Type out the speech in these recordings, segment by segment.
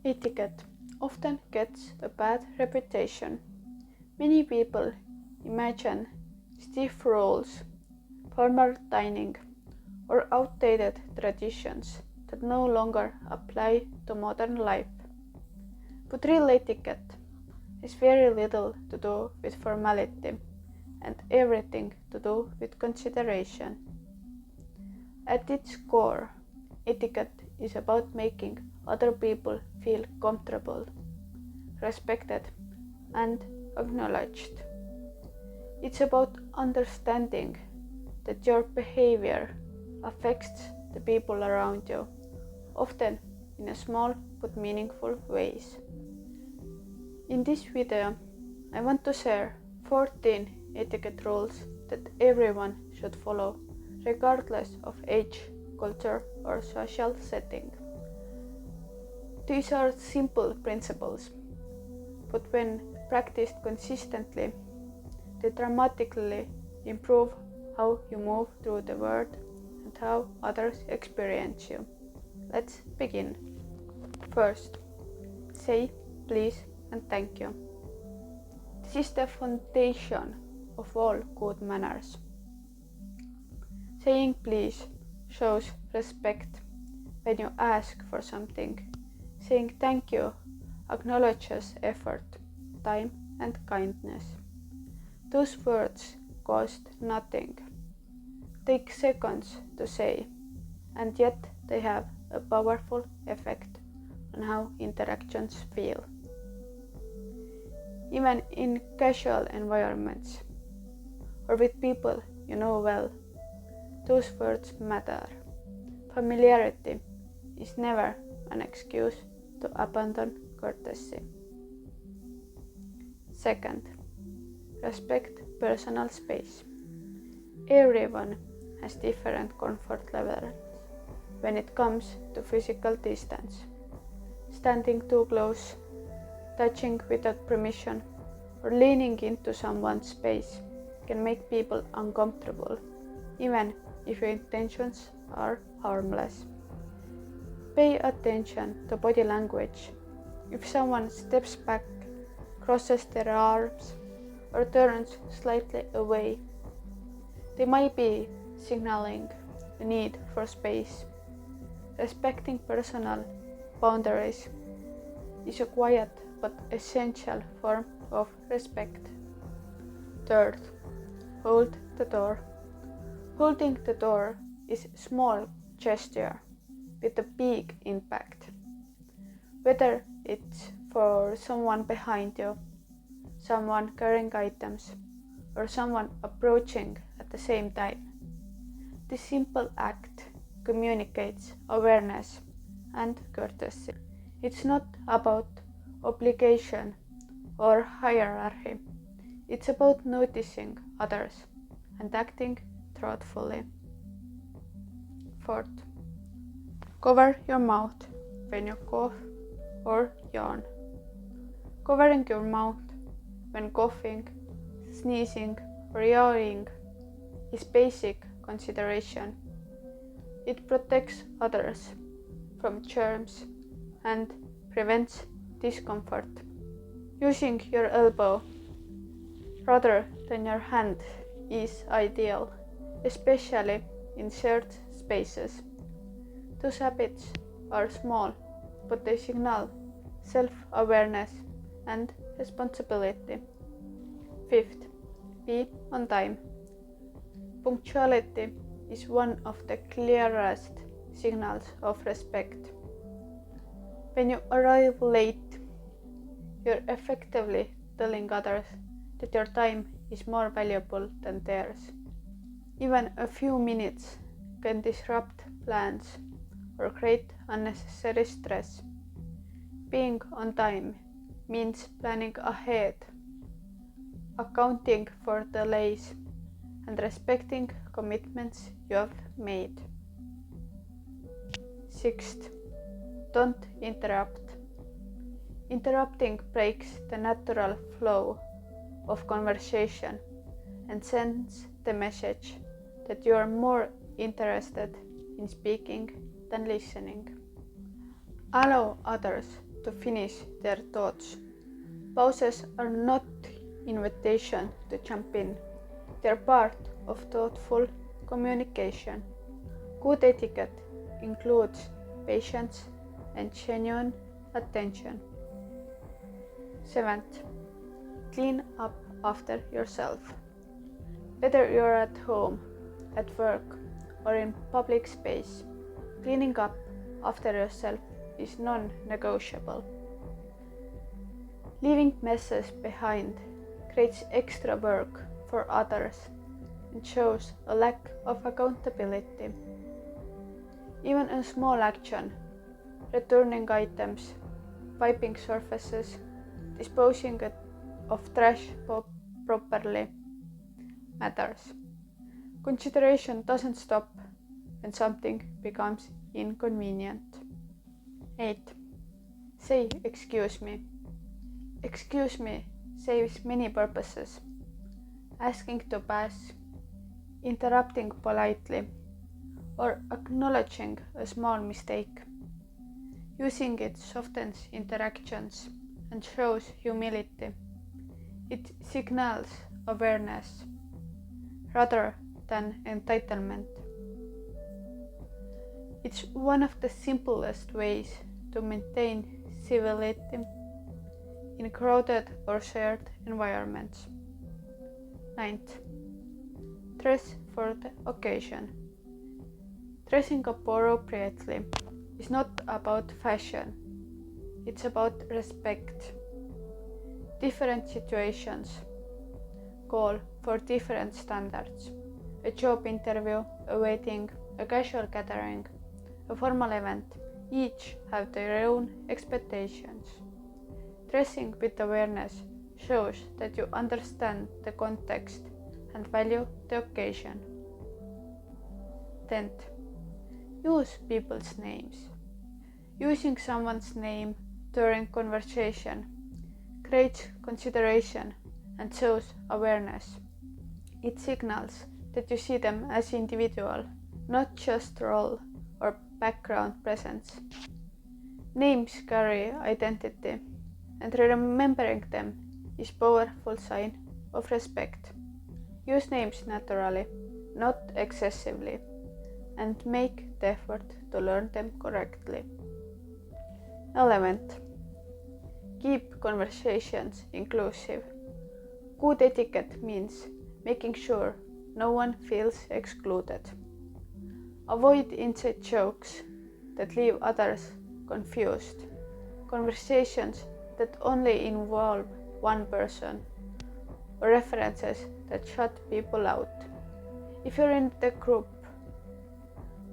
Etiquette often gets a bad reputation. Many people imagine stiff rules, formal dining, or outdated traditions that no longer apply to modern life. But real etiquette has very little to do with formality and everything to do with consideration. At its core, etiquette is about making other people feel comfortable, respected, and acknowledged. It's about understanding that your behavior affects the people around you, often in a small but meaningful ways. In this video, I want to share 14 etiquette rules that everyone should follow, regardless of age, culture, or social setting. These are simple principles, but when practiced consistently, they dramatically improve how you move through the world and how others experience you. Let's begin. First, say please and thank you. This is the foundation of all good manners. Saying please shows respect when you ask for something. Saying thank you acknowledges effort, time, and kindness. Those words cost nothing, take seconds to say, and yet they have a powerful effect on how interactions feel. Even in casual environments or with people you know well, those words matter. Familiarity is never an excuse to abandon courtesy. Second, respect personal space. Everyone has different comfort levels when it comes to physical distance. Standing too close, touching without permission, or leaning into someone's space can make people uncomfortable, even if your intentions are harmless. Pay attention to body language. If someone steps back, crosses their arms, or turns slightly away, they might be signaling a need for space. Respecting personal boundaries is a quiet but essential form of respect. Third, hold the door. Holding the door is a small gesture with a big impact. Whether it's for someone behind you, someone carrying items, or someone approaching at the same time, this simple act communicates awareness and courtesy. It's not about obligation or hierarchy. It's about noticing others and acting thoughtfully. Fourth, cover your mouth when you cough or yawn. Covering your mouth when coughing, sneezing, or yawning is basic consideration. It protects others from germs and prevents discomfort. Using your elbow rather than your hand is ideal, especially in shared spaces. Those habits are small, but they signal self-awareness and responsibility. Fifth, be on time. Punctuality is one of the clearest signals of respect. When you arrive late, you're effectively telling others that your time is more valuable than theirs. Even a few minutes can disrupt plans or create unnecessary stress. Being on time means planning ahead, accounting for delays, and respecting commitments you have made. Sixth, don't interrupt. Interrupting breaks the natural flow of conversation and sends the message that you are more interested in speaking than listening. Allow others to finish their thoughts. Pauses are not invitation to jump in. They are part of thoughtful communication. Good etiquette includes patience and genuine attention. 7th, clean up after yourself. Whether you're at home, at work, or in public space, cleaning up after yourself is non-negotiable. Leaving messes behind creates extra work for others and shows a lack of accountability. Even a small action, returning items, wiping surfaces, disposing of trash properly, matters. Consideration doesn't stop when something becomes inconvenient. 8. Say excuse me. Excuse me saves many purposes. Asking to pass, interrupting politely, or acknowledging a small mistake. Using it softens interactions and shows humility. It signals awareness rather than entitlement. It's one of the simplest ways to maintain civility in crowded or shared environments. 9th, dress for the occasion. Dressing appropriately is not about fashion, it's about respect. Different situations call for different standards. A job interview, a wedding, a casual gathering, a formal event, each have their own expectations. Dressing with awareness shows that you understand the context and value the occasion. 10th, use people's names. Using someone's name during conversation creates consideration and shows awareness. It signals that you see them as individual, not just role or background presence. Names carry identity, and remembering them is a powerful sign of respect. Use names naturally, not excessively, and make the effort to learn them correctly. 11th, keep conversations inclusive. Good etiquette means making sure no one feels excluded. Avoid inside jokes that leave others confused, conversations that only involve one person, or references that shut people out. If you're in the group,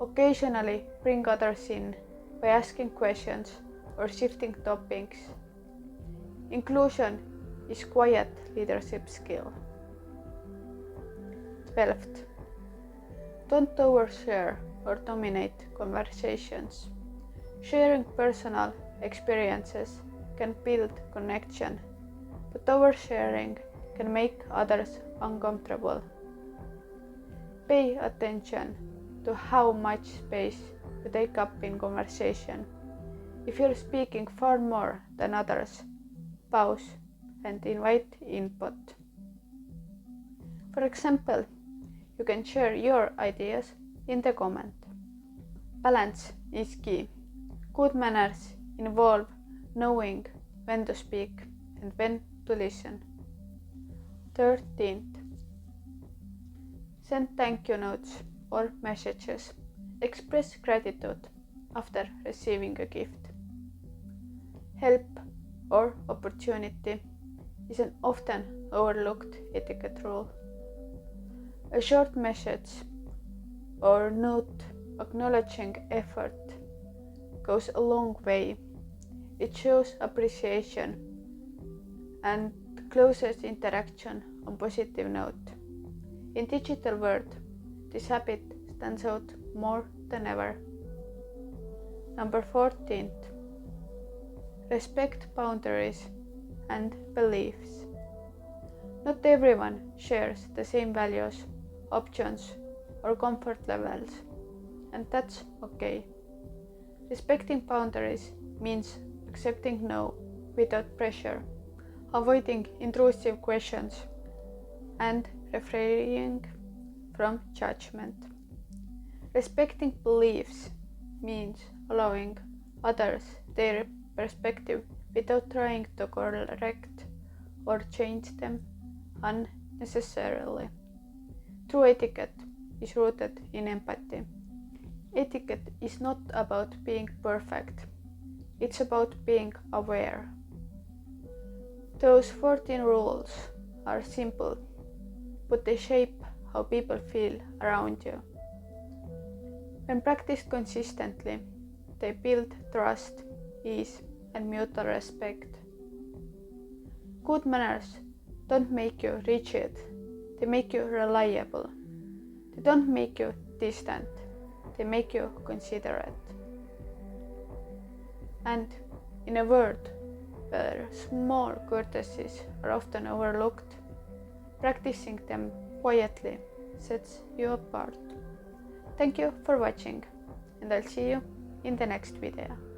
occasionally bring others in by asking questions or shifting topics. Inclusion is quiet leadership skill. 12th, don't overshare or dominate conversations. Sharing personal experiences can build connection, but oversharing can make others uncomfortable. Pay attention to how much space you take up in conversation. If you're speaking far more than others, pause and invite input. For example, you can share your ideas in the comment. Balance is key. Good manners involve knowing when to speak and when to listen. 13th, send thank you notes or messages. Express gratitude after receiving a gift. Help or opportunity is an often overlooked etiquette rule. A short message or note acknowledging effort goes a long way. It shows appreciation and closes interaction on positive note. In digital world, this habit stands out more than ever. Number 14th, respect boundaries and beliefs. Not everyone shares the same values, options, or comfort levels, and that's okay. Respecting boundaries means accepting no without pressure, avoiding intrusive questions, and refraining from judgment. Respecting beliefs means allowing others their perspective without trying to correct or change them unnecessarily. True etiquette is rooted in empathy. Etiquette is not about being perfect, it's about being aware. Those 14 rules are simple, but they shape how people feel around you. When practiced consistently, they build trust, ease, and mutual respect. Good manners don't make you rigid, they make you reliable. They don't make you distant, they make you considerate. And in a world where small courtesies are often overlooked, practicing them quietly sets you apart. Thank you for watching, and I'll see you in the next video.